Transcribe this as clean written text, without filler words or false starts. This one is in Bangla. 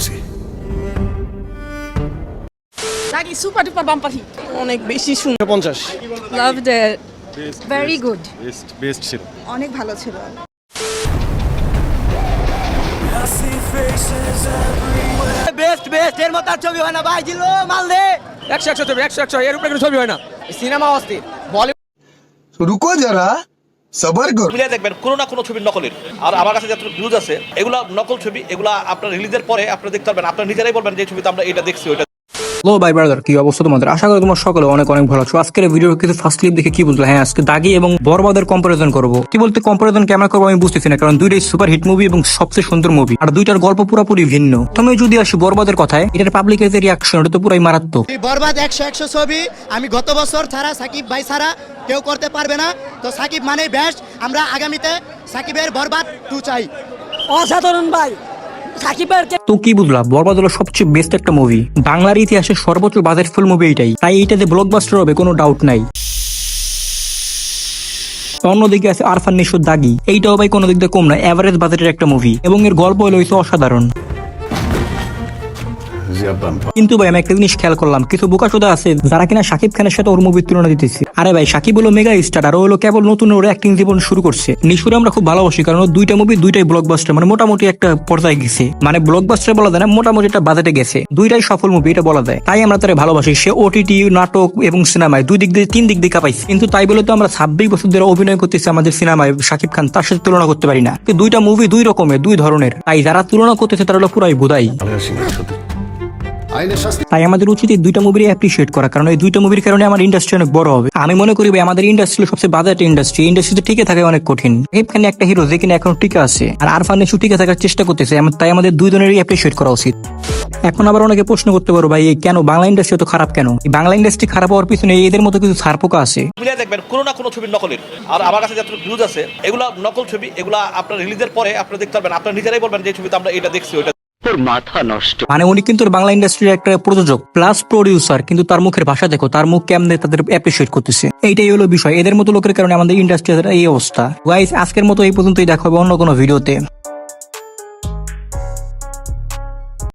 করছি। দাগি সুপার ডুপার বাম্পার হিট, অনেক বেশি সুন্দর। 50 loved it, very good, best ছিল। অনেক ভালো ছিল। বেস্ট এর মতো আর ছবি হয় না ভাই, জিলো মাল দে 100 ছবি 100 এর উপরে কোনো ছবি হয় না। সিনেমা অস্থির। বলিউড रुको जरा सबर करो। মিলিয়ে দেখবেন কোনো না কোনো ছবির নকলের। আর আমার কাছে যত ভিউজ আছে এগুলা নকল ছবি, এগুলা আপনার রিলিজের পরে আপনারা দেখতে পারবেন, আপনারা নিজেরাই বলবেন যে ছবিতে আমরা এটা দেখছি ওইটা। হ্যালো ভাই ব্রাদার, কি অবস্থা তোমাদের? আশা করি তোমার সকলে অনেক অনেক ভালো আছো। আজকের ভিডিওর কিছু ফার্স্ট ক্লিপ দেখে কি বুঝলো? হ্যাঁ, আজকে দাগি এবং বরবাদের কম্পারিজন করবো। কি বলতে কম্পারিজন কেমন করবো আমি বুঝতেছি না, কারণ দুইটাই সুপার হিট মুভি এবং সবচেয়ে সুন্দর মুভি, আর দুইটার গল্প পুরোপুরি ভিন্ন। তুমি যদি আসি বরবাদের কথায়, এটার পাবলিকের যে রিয়াকশন ওটা তো পুরাই মারাত্মক। বরবাদ 100 ছবি আমি গত বছর ছাড়া সাকিব ভাই ছাড়া কেউ করতে পারবে না। তো সাকিব মানে বেস্ট। আমরা আগামীতে সাকিবের বরবাদ 2 চাই। অসাধারণ ভাই, সাকিবের তো কি বুঝলাম, বরবাদ হলো সবচেয়ে বেস্ট একটা মুভি, বাংলার ইতিহাসে সর্বোচ্চ বাজেটফুল মুভি এটাই, তাই এটা যে ব্লকবাস্টার হবে কোনো ডাউট নাই। অন্যদিকে আছে আরফান নিশোর দাগি, এইটাও ভাই কোনো দিক দিয়ে কম না, এভারেজ বাজেটের একটা মুভি, এবং এর গল্প হলো অসাধারণ। কিন্তু ভাই আমি একটা জিনিস খেয়াল করলাম, কিছু বোকাচোদা আছে যারা কিনা শাকিব খানের সাথে ওর মুভির তুলনা দিতেছে। আরে ভাই, শাকিব হলো মেগা স্টার, আর ও হলো কেবল নতুন ওর অ্যাক্টিং জীবন শুরু করছে। নিশুরে আমরা খুব ভালোবাসি, কারণ দুইটা মুভি দুইটাই ব্লকবাস্টার, মানে মোটামুটি একটা পর্যায়ে গেছে, মানে ব্লকবাস্টার বলা যায় না, মোটামুটি একটা বাজেটে গেছে, দুইটাই সফল মুভি এটা বলা যায়। তাই আমরা তারা ভালোবাসি। সে ওটিটি, নাটক এবং সিনেমায় দুই দিক দিয়ে 3 দিক দিয়ে কাঁপাইছে, কিন্তু তাই বলে তো আমরা 26 বছর ধরে অভিনয় করতেছি আমাদের সিনেমায় শাকিব খান, তার সাথে তুলনা করতে পারি না। দুইটা মুভি দুই রকমের, দুই ধরনের, তাই যারা তুলনা করতেছে তারা হলো পুরাই বোধাই। তাই আমাদের উচিত এই দুইটা মুভির অ্যাপ্রিশিয়েট করা, কারণ এই দুইটা মুভির কারণে আমার ইন্ডাস্ট্রি অনেক বড় হবে। আমি মনে করি ভাই আমাদের ইন্ডাস্ট্রি সবচেয়ে বাজেট ইন্ডাস্ট্রি, ইন্ডাস্ট্রিতে টিকে থাকা অনেক কঠিন। এখানে একটা হিরো যে কিনা এখন টিকে আছে, আর আরফান নিশো টিকে থাকার চেষ্টা করতেছে, তাই আমাদের দুই জনেরই অ্যাপ্রিশিয়েট করা উচিত। এখন আবার অনেকে প্রশ্ন করতে পারো, ভাই কেন বাংলা ইন্ডাস্ট্রি তো খারাপ কেন? বাংলা ইন্ডাস্ট্রি খারাপ হওয়ার পিছনে এদের মতো কিছু ছারপোকা আছে। মিলিয়ে দেখবেন কোনো না কোনো ছবির নকলের। আর আমার কাছে যত ভিউজ আছে এগুলা নকল ছবি, এগুলা আপনার রিলিজের পরে আপনারা দেখতে পারবেন, আপনারা নিজেরাই বলবেন যে ছবিতে আমরা এটা দেখছি ওইটা। মানে উনি কিন্তু বাংলা ইন্ডাস্ট্রির একটা প্রযোজক প্লাস প্রডিউসার, কিন্তু তার মুখের ভাষা দেখো, তার মুখ কেমনে তাদের অ্যাপ্রিশিয়েট করতেছে, এইটাই হলো বিষয়। এদের মতো লোকের কারণে আমাদের ইন্ডাস্ট্রির এই অবস্থা। গাইস, আজকের মতো এই পর্যন্তই, দেখা হবে অন্য কোনো ভিডিওতে।